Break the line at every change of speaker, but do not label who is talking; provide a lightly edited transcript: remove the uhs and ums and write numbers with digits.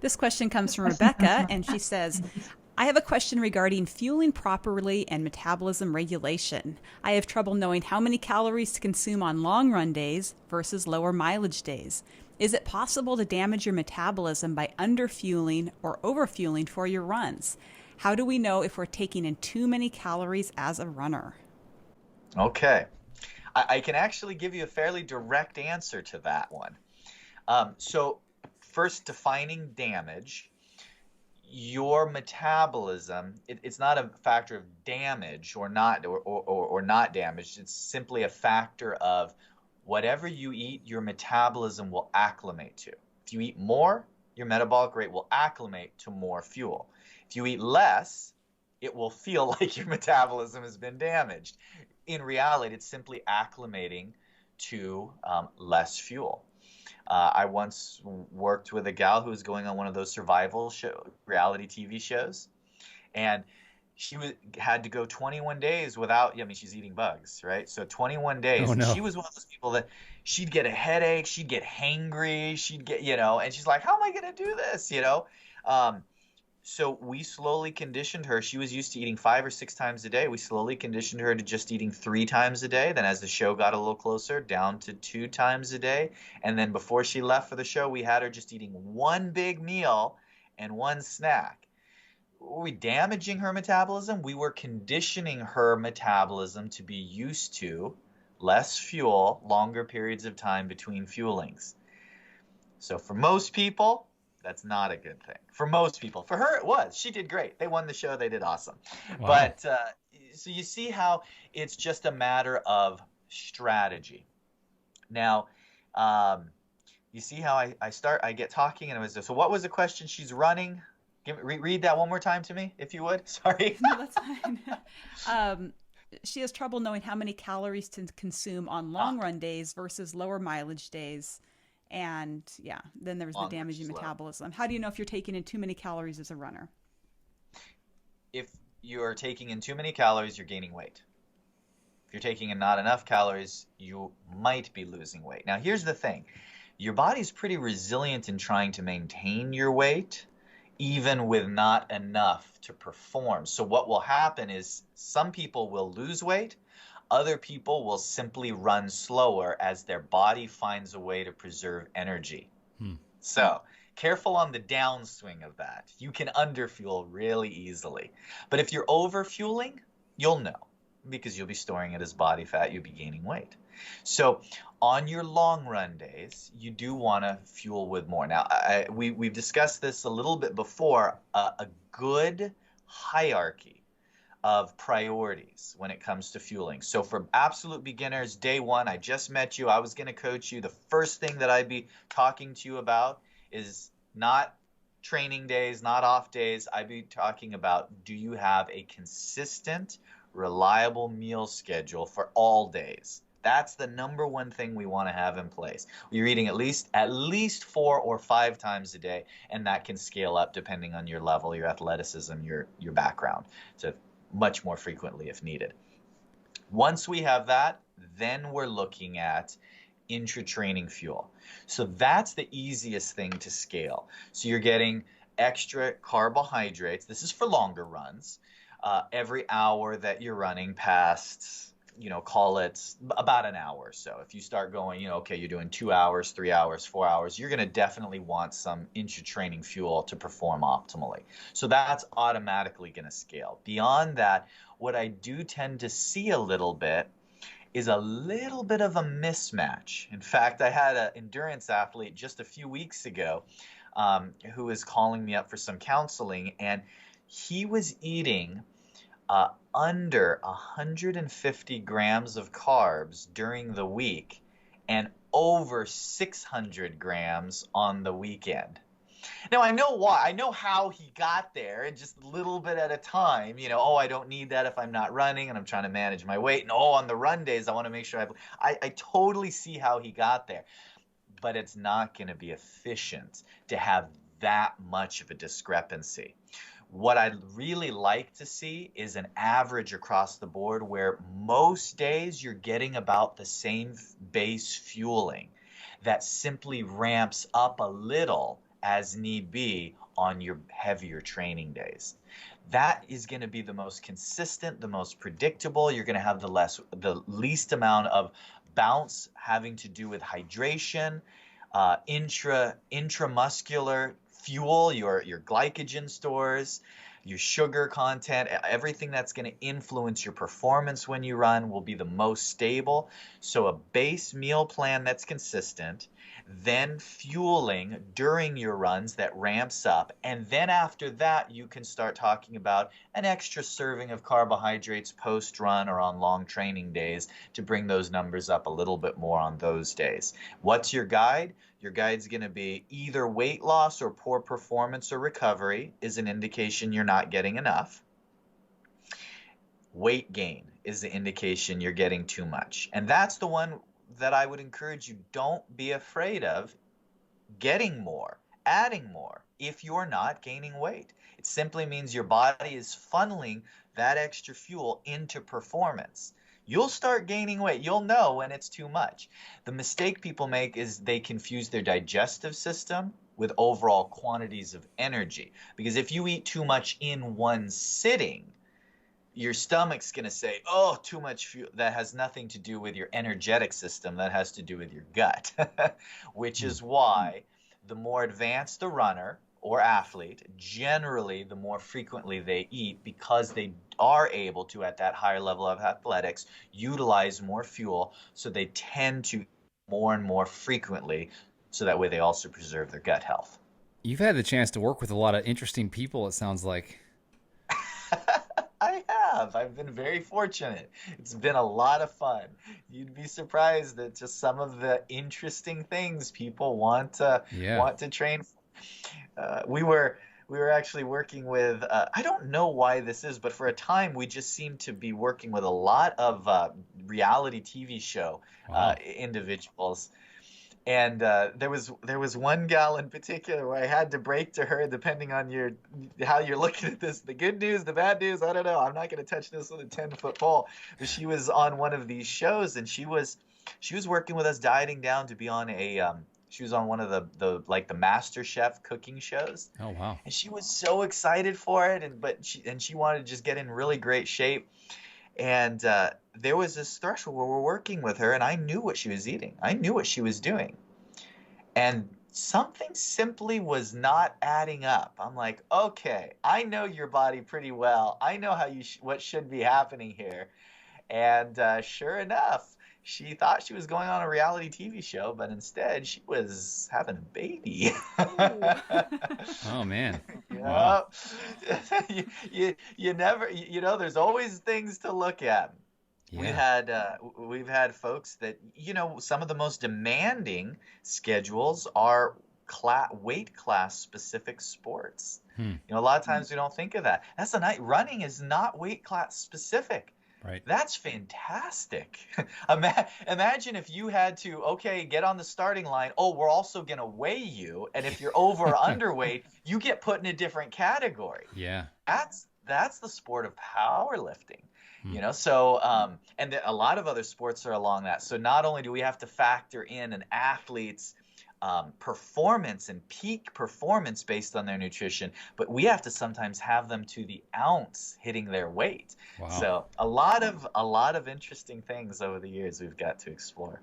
This question comes from Rebecca, and she says, I have a question regarding fueling properly and metabolism regulation. I have trouble knowing how many calories to consume on long run days versus lower mileage days. Is it possible to damage your metabolism by underfueling or overfueling for your runs? How do we know if we're taking in too many calories as a runner?
Okay. I can actually give you a fairly direct answer to that one. So, first, defining damage. Your metabolism, it's not a factor of damage or not damaged. It's simply a factor of whatever you eat, your metabolism will acclimate to. If you eat more, your metabolic rate will acclimate to more fuel. If you eat less, it will feel like your metabolism has been damaged. In reality, it's simply acclimating to less fuel. I once worked with a gal who was going on one of those survival reality TV shows, and had to go 21 days without. I mean, she's eating bugs, right? So 21
Oh
days.
no.
She was one of those people that she'd get a headache, she'd get hangry, she'd get, and she's like, "How am I going to do this?" So we slowly conditioned her. She was used to eating 5 or 6 times a day. We slowly conditioned her to just eating 3 times a day. Then as the show got a little closer, down to 2 times a day. And then before she left for the show, we had her just eating one big meal and one snack. Were we damaging her metabolism? We were conditioning her metabolism to be used to less fuel, longer periods of time between fuelings. So for most people, that's not a good thing. For most people. For her, it was. She did great. They won the show. They did awesome.
Wow.
But so you see how it's just a matter of strategy. Now, you see how I get talking, and so what was the question? She's running. Read that one more time to me, if you would. Sorry.
No, that's fine. She has trouble knowing how many calories to consume on long run days versus lower mileage days. And yeah, then there's the
Long
damaging
versus slow.
metabolism. How do you know if you're taking in too many calories as a runner?
If you're taking in too many calories, you're gaining weight. If you're taking in not enough calories, you might be losing weight. Now, here's the thing. Your body's pretty resilient in trying to maintain your weight, even with not enough to perform. So what will happen is some people will lose weight, other people will simply run slower as their body finds a way to preserve energy.
Hmm.
So careful on the downswing of that. You can underfuel really easily. But if you're overfueling, you'll know because you'll be storing it as body fat, you'll be gaining weight. So on your long run days, you do want to fuel with more. Now, we've discussed this a little bit before, a good hierarchy of priorities when it comes to fueling. So for absolute beginners, day one, I just met you, I was going to coach you. The first thing that I'd be talking to you about is not training days, not off days. I'd be talking about, do you have a consistent, reliable meal schedule for all days? That's the number one thing we want to have in place. You're eating at least 4 or 5 times a day, and that can scale up depending on your level, your athleticism, your background, to much more frequently if needed. Once we have that, then we're looking at intra-training fuel. So that's the easiest thing to scale. So you're getting extra carbohydrates. This is for longer runs. Every hour that you're running past, call it about an hour or so. If you start going, okay, you're doing 2 hours, 3 hours, 4 hours, you're going to definitely want some intra-training fuel to perform optimally. So that's automatically going to scale. Beyond that, what I do tend to see a little bit is a little bit of a mismatch. In fact, I had an endurance athlete just a few weeks ago who was calling me up for some counseling, and he was eating under 150 grams of carbs during the week and over 600 grams on the weekend. Now, I know why. I know how he got there, and just a little bit at a time. I don't need that if I'm not running and I'm trying to manage my weight. And on the run days, I want to make sure I totally see how he got there. But it's not going to be efficient to have that much of a discrepancy. What I'd really like to see is an average across the board where most days you're getting about the same base fueling that simply ramps up a little as need be on your heavier training days. That is going to be the most consistent, the most predictable. You're going to have the least amount of bounce having to do with hydration, intramuscular fuel, your glycogen stores, your sugar content, everything that's going to influence your performance when you run will be the most stable. So a base meal plan that's consistent, then fueling during your runs that ramps up, and then after that you can start talking about an extra serving of carbohydrates post run or on long training days to bring those numbers up a little bit more on those days. What's your guide? Your guide's going to be either weight loss or poor performance or recovery is an indication you're not getting enough. Weight gain is the indication you're getting too much. And that's the one that I would encourage you, don't be afraid of getting more, adding more if you're not gaining weight. It simply means your body is funneling that extra fuel into performance. You'll start gaining weight. You'll know when it's too much. The mistake people make is they confuse their digestive system with overall quantities of energy. Because if you eat too much in one sitting, your stomach's going to say, oh, too much fuel. That has nothing to do with your energetic system. That has to do with your gut, which is why the more advanced the runner or athlete, generally the more frequently they eat, because they are able to, at that higher level of athletics, utilize more fuel. So they tend to eat more and more frequently. So that way they also preserve their gut health.
You've had the chance to work with a lot of interesting people, it sounds like.
I have. I've been very fortunate. It's been a lot of fun. You'd be surprised at just some of the interesting things people want to train for. We were actually working with, I don't know why this is, but for a time we just seemed to be working with a lot of reality TV show individuals. And there was one gal in particular where I had to break to her, depending on how you're looking at this, the good news, the bad news, I don't know. I'm not going to touch this with a 10-foot pole. But she was on one of these shows, and she was working with us, dieting down to be on she was on one of the Master Chef cooking shows.
Oh wow!
And she was so excited for it, and she wanted to just get in really great shape. And there was this threshold where we're working with her, and I knew what she was eating. I knew what she was doing. And something simply was not adding up. I'm like, okay, I know your body pretty well. I know what should be happening here. And sure enough, she thought she was going on a reality TV show, but instead she was having a baby.
Oh, man.
Wow. You never, there's always things to look at. Yeah. We've had folks that, some of the most demanding schedules are weight class specific sports. A lot of times we don't think of that. That's the night. Running is not weight class specific.
Right.
That's fantastic. Imagine if you had to, get on the starting line. Oh, we're also going to weigh you. And if you're over or underweight, you get put in a different category.
Yeah.
That's the sport of powerlifting. So and a lot of other sports are along that. So not only do we have to factor in an athlete's performance and peak performance based on their nutrition, but we have to sometimes have them to the ounce hitting their weight.
Wow.
So a lot of interesting things over the years we've got to explore.